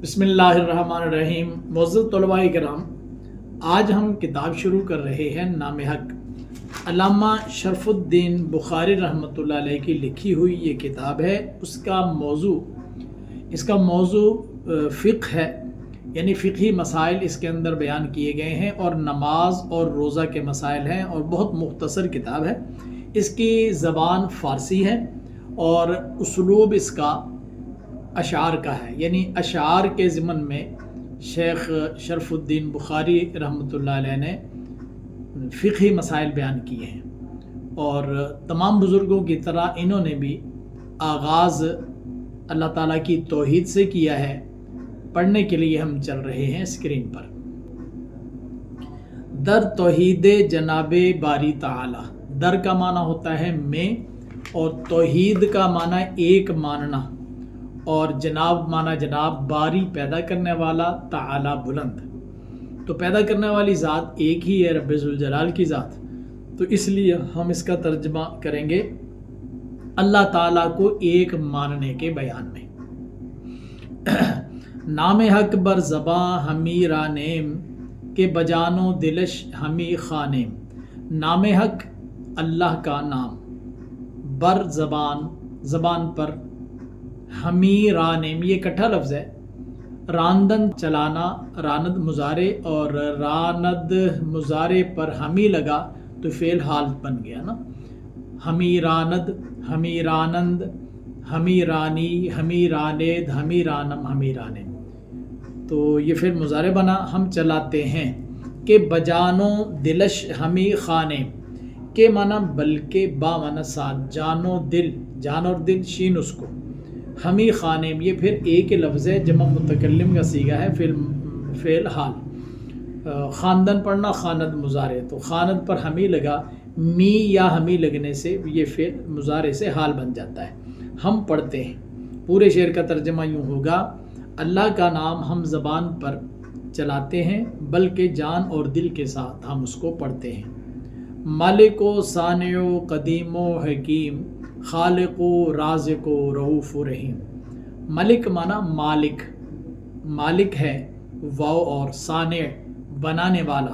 بسم اللہ الرحمن الرحیم۔ معزز طلباء کرام، آج ہم کتاب شروع کر رہے ہیں نام حق، علامہ شرف الدین بخاری رحمۃ اللہ علیہ کی لکھی ہوئی یہ کتاب ہے۔ اس کا موضوع فقہ ہے، یعنی فقہی مسائل اس کے اندر بیان کیے گئے ہیں، اور نماز اور روزہ کے مسائل ہیں، اور بہت مختصر کتاب ہے۔ اس کی زبان فارسی ہے اور اسلوب اس کا اشعار کا ہے، یعنی اشعار کے ضمن میں شیخ شرف الدین بخاری رحمۃ اللہ علیہ نے فقہی مسائل بیان کیے ہیں، اور تمام بزرگوں کی طرح انہوں نے بھی آغاز اللہ تعالیٰ کی توحید سے کیا ہے۔ پڑھنے کے لیے ہم چل رہے ہیں اسکرین پر۔ در توحید جناب باری تعالی، در کا معنی ہوتا ہے میں، اور توحید کا معنی ایک ماننا، اور جناب معنی جناب، باری پیدا کرنے والا، تعالی بلند۔ تو پیدا کرنے والی ذات ایک ہی ہے، رب ذوالجلال کی ذات، تو اس لیے ہم اس کا ترجمہ کریں گے اللہ تعالیٰ کو ایک ماننے کے بیان میں۔ نام حق بر زباں ہمی رانیم، کے بجانو دلش ہمی خانیم۔ نام حق اللہ کا نام، بر زبان پر، ہمی رانیم یہ اکٹھا لفظ ہے، راندن چلانا، راند مضارع، اور راند مضارع پر ہمی لگا تو فعل حال بن گیا نا۔ ہمی راند، ہمی رانند، ہمی رانی، ہمی راند، ہمی رانم، ہمی رانم، تو یہ فعل مضارع بنا، ہم چلاتے ہیں۔ کہ بجانو دلش ہمی خانے، کے معنی بلکہ، با معنی ساتھ، جانو دل، جان اور دل شین اس کو، ہمی خانیم یہ پھر ایک ہی لفظ ہے، جمع متکلم کا صیغہ ہے، فعل حال۔ خاندن پڑھنا، خاند مضارع، تو خاند پر ہمی لگا، می یا ہمی لگنے سے یہ فعل مضارع سے حال بن جاتا ہے۔ ہم پڑھتے ہیں، پورے شعر کا ترجمہ یوں ہوگا: اللہ کا نام ہم زبان پر چلاتے ہیں، بلکہ جان اور دل کے ساتھ ہم اس کو پڑھتے ہیں۔ مالک و صانع و قدیم و حکیم، خالق و رازق و رؤوف و رحیم۔ ملک معنی مالک، مالک ہے، واو اور صانع بنانے والا،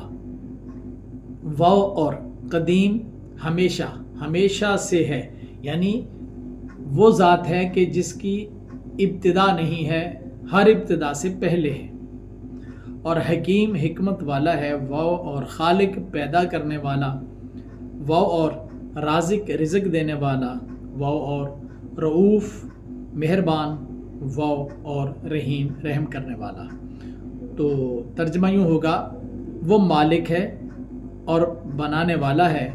واو اور قدیم ہمیشہ، ہمیشہ سے ہے، یعنی وہ ذات ہے کہ جس کی ابتدا نہیں ہے، ہر ابتدا سے پہلے ہے، اور حکیم حکمت والا ہے، واو اور خالق پیدا کرنے والا، واو اور رازق رزق دینے والا، واو اور رؤوف مہربان، واو اور رحیم رحم کرنے والا۔ تو ترجمہ یوں ہوگا: وہ مالک ہے اور بنانے والا ہے،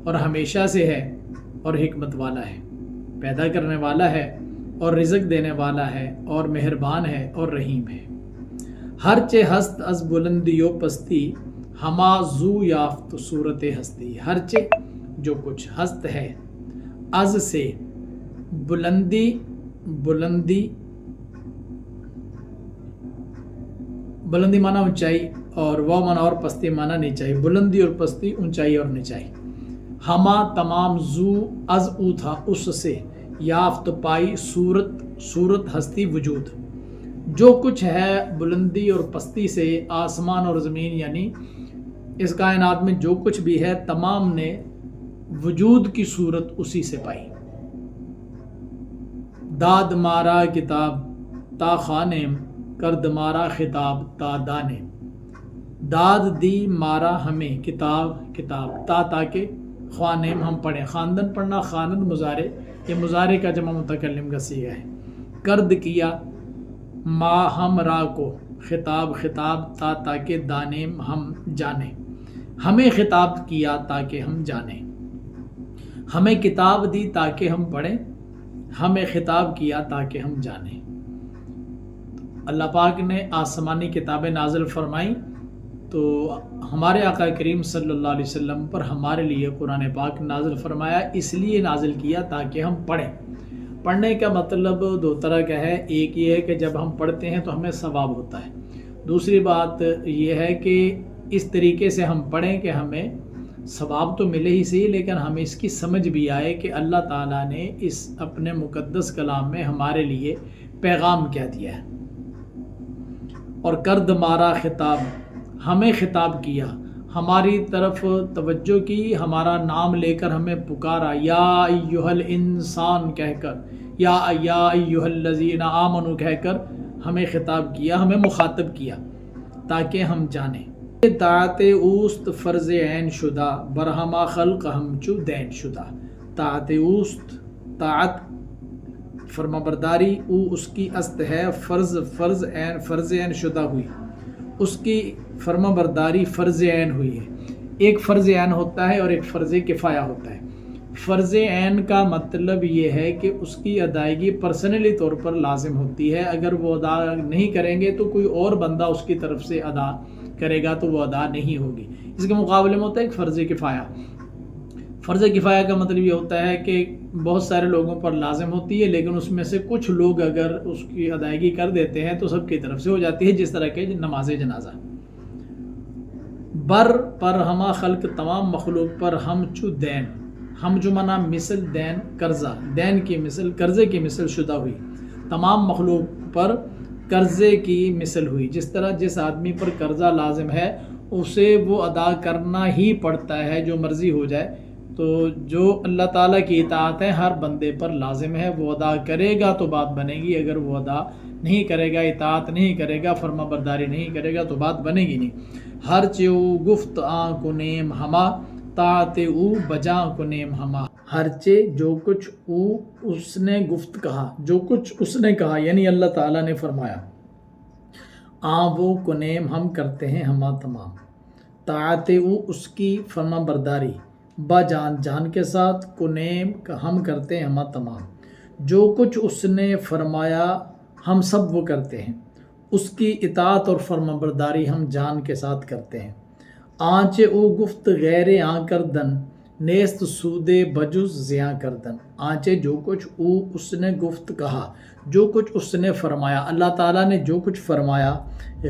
اور ہمیشہ سے ہے، اور حکمت والا ہے، پیدا کرنے والا ہے، اور رزق دینے والا ہے، اور مہربان ہے، اور رحیم ہے۔ ہر چے ہست از بلندی و پستی، ہما زو یافت صورت ہستی۔ ہر چے جو کچھ، ہست ہے، از سے، بلندی معنی اونچائی، اور وہ معنی اور پستی معنی نیچائی، بلندی اور پستی، اونچائی اور نیچائی۔ ہما تمام، زو از او تھا اس سے، یافت پائی، صورت ہستی وجود، جو کچھ ہے بلندی اور پستی سے، آسمان اور زمین، یعنی اس کائنات میں جو کچھ بھی ہے تمام نے وجود کی صورت اسی سے پائی۔ داد مارا کتاب تا خانیم، کرد مارا خطاب تا دانیم۔ داد دی مارا ہمیں، کتاب تا تاکہ، خوانیم ہم پڑھیں، خاندن پڑھنا، خاند مضارع، یہ مضارع کا جمع متکلم کا صیغہ ہے۔ کرد کیا، ما ہم را کو، خطاب تا تاکہ، دانیم ہم جانیں، ہمیں خطاب کیا تاکہ ہم جانیں، ہمیں کتاب دی تاکہ ہم پڑھیں، ہمیں خطاب کیا تاکہ ہم جانیں۔ اللہ پاک نے آسمانی کتابیں نازل فرمائیں، تو ہمارے آقا کریم صلی اللہ علیہ وسلم پر ہمارے لیے قرآن پاک نازل فرمایا، اس لیے نازل کیا تاکہ ہم پڑھیں۔ پڑھنے کا مطلب دو طرح کا ہے، ایک یہ ہے کہ جب ہم پڑھتے ہیں تو ہمیں ثواب ہوتا ہے، دوسری بات یہ ہے کہ اس طریقے سے ہم پڑھیں کہ ہمیں ثواب تو ملے ہی صحیح، لیکن ہمیں اس کی سمجھ بھی آئے کہ اللہ تعالیٰ نے اس اپنے مقدس کلام میں ہمارے لیے پیغام کیا دیا ہے۔ اور کرد مارا خطاب، ہمیں خطاب کیا، ہماری طرف توجہ کی، ہمارا نام لے کر ہمیں پکارا، یا ایھا الانسان کہہ کر، یا ایھا الذین آمنوا کہہ کر ہمیں خطاب کیا، ہمیں مخاطب کیا تاکہ ہم جانیں۔ طاعت اوست فرض عین شدہ، برہما خلق ہمچو دین شدہ۔ طاعت اوست، طاعت فرما برداری، او اس کی است ہے، فرض عین شدہ ہوئی، اس کی فرما برداری فرض عین ہوئی ہے۔ ایک فرض عین ہوتا ہے اور ایک فرض کفایہ ہوتا ہے۔ فرض عین کا مطلب یہ ہے کہ اس کی ادائیگی پرسنلی طور پر لازم ہوتی ہے، اگر وہ ادا نہیں کریں گے تو کوئی اور بندہ اس کی طرف سے ادا کرے گا تو وہ ادا نہیں ہوگی۔ اس کے مقابلے میں ہوتا ہے ایک فرض کفایہ۔ فرض کفایہ کا مطلب یہ ہوتا ہے کہ بہت سارے لوگوں پر لازم ہوتی ہے، لیکن اس میں سے کچھ لوگ اگر اس کی ادائیگی کر دیتے ہیں تو سب کی طرف سے ہو جاتی ہے، جس طرح کہ نماز جنازہ۔ بر پر ہما خلق، تمام مخلوق پر، ہم چو دین، ہم جو منا مثل دین قرضہ، دین کی مثل قرضے کی مثل شدہ ہوئی، تمام مخلوق پر قرضے کی مثل ہوئی۔ جس طرح جس آدمی پر قرضہ لازم ہے اسے وہ ادا کرنا ہی پڑتا ہے، جو مرضی ہو جائے، تو جو اللہ تعالیٰ کی اطاعت ہے ہر بندے پر لازم ہے، وہ ادا کرے گا تو بات بنے گی، اگر وہ ادا نہیں کرے گا، اطاعت نہیں کرے گا، فرما برداری نہیں کرے گا تو بات بنے گی نہیں۔ ہر چیو گفت آن کو نیم ہما، طاعت او بجا کو نیم ہما۔ ہر چے جو کچھ او اس نے گفت کہا، جو کچھ اس نے کہا یعنی اللہ تعالیٰ نے فرمایا، وہ کنیم ہم کرتے ہیں ہما تمام، طاعت او اس کی فرما برداری، با جان جان کے ساتھ، کنیم ہم کرتے ہیں ہما تمام، جو کچھ اس نے فرمایا ہم سب وہ کرتے ہیں، اس کی اطاعت اور فرما برداری ہم جان کے ساتھ کرتے ہیں۔ آنچ او گفت غیر آن کردن، نیست سود بجز زیاں کردن۔ آنچے جو کچھ او اس نے گفت کہا، جو کچھ اس نے فرمایا، اللہ تعالیٰ نے جو کچھ فرمایا،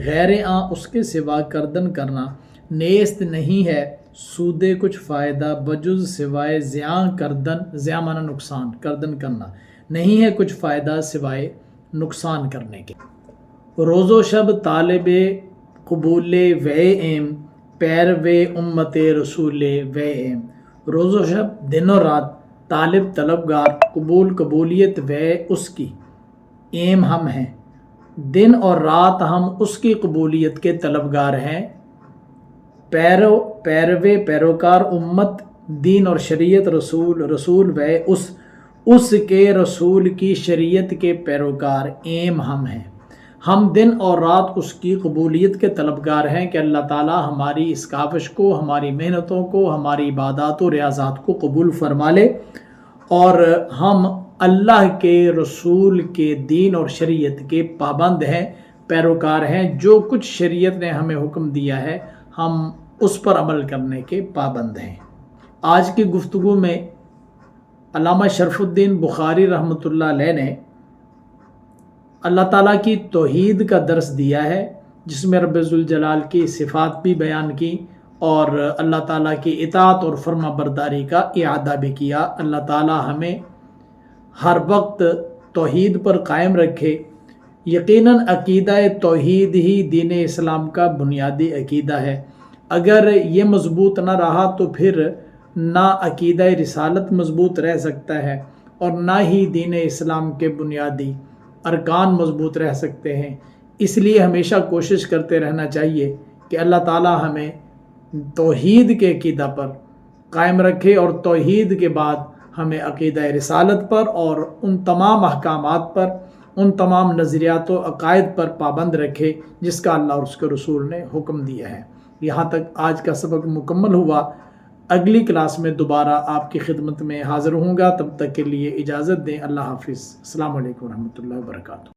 غیر آن اس کے سوا کردن کرنا، نیست نہیں ہے، سود کچھ فائدہ، بجز سوائے زیاں کردن، زیاں مانا نقصان، کردن کرنا، نہیں ہے کچھ فائدہ سوائے نقصان کرنے کے۔ روز و شب طالب قبول وے ایم، پیرو امت رسول وے ایم۔ روز و شب، دن و رات، طالب طلبگار، قبولیت وے اس کی، ایم ہم ہیں، دن اور رات ہم اس کی قبولیت کے طلبگار ہیں، پیروکار، امت دین اور شریعت، رسول وے اس کے رسول کی شریعت کے پیروکار، ایم ہم ہیں، ہم دن اور رات اس کی قبولیت کے طلبگار ہیں کہ اللہ تعالیٰ ہماری اس کاوش کو، ہماری محنتوں کو، ہماری عبادات و ریاضات کو قبول فرما لے، اور ہم اللہ کے رسول کے دین اور شریعت کے پابند ہیں، پیروکار ہیں، جو کچھ شریعت نے ہمیں حکم دیا ہے ہم اس پر عمل کرنے کے پابند ہیں۔ آج کی گفتگو میں علامہ شرف الدین بخاری رحمۃ اللہ علیہ نے اللہ تعالیٰ کی توحید کا درس دیا ہے، جس میں رب ذوالجلال کی صفات بھی بیان کی اور اللہ تعالیٰ کی اطاعت اور فرما برداری کا اعادہ بھی کیا۔ اللہ تعالیٰ ہمیں ہر وقت توحید پر قائم رکھے۔ یقیناً عقیدہ توحید ہی دین اسلام کا بنیادی عقیدہ ہے، اگر یہ مضبوط نہ رہا تو پھر نہ عقیدہ رسالت مضبوط رہ سکتا ہے اور نہ ہی دین اسلام کے بنیادی ارکان مضبوط رہ سکتے ہیں۔ اس لیے ہمیشہ کوشش کرتے رہنا چاہیے کہ اللہ تعالیٰ ہمیں توحید کے عقیدہ پر قائم رکھے اور توحید کے بعد ہمیں عقیدہ رسالت پر اور ان تمام احکامات پر، ان تمام نظریات و عقائد پر پابند رکھے جس کا اللہ اور اس کے رسول نے حکم دیا ہے۔ یہاں تک آج کا سبق مکمل ہوا۔ اگلی کلاس میں دوبارہ آپ کی خدمت میں حاضر ہوں گا، تب تک کے لیے اجازت دیں۔ اللہ حافظ۔ السلام علیکم ورحمۃ اللہ وبرکاتہ۔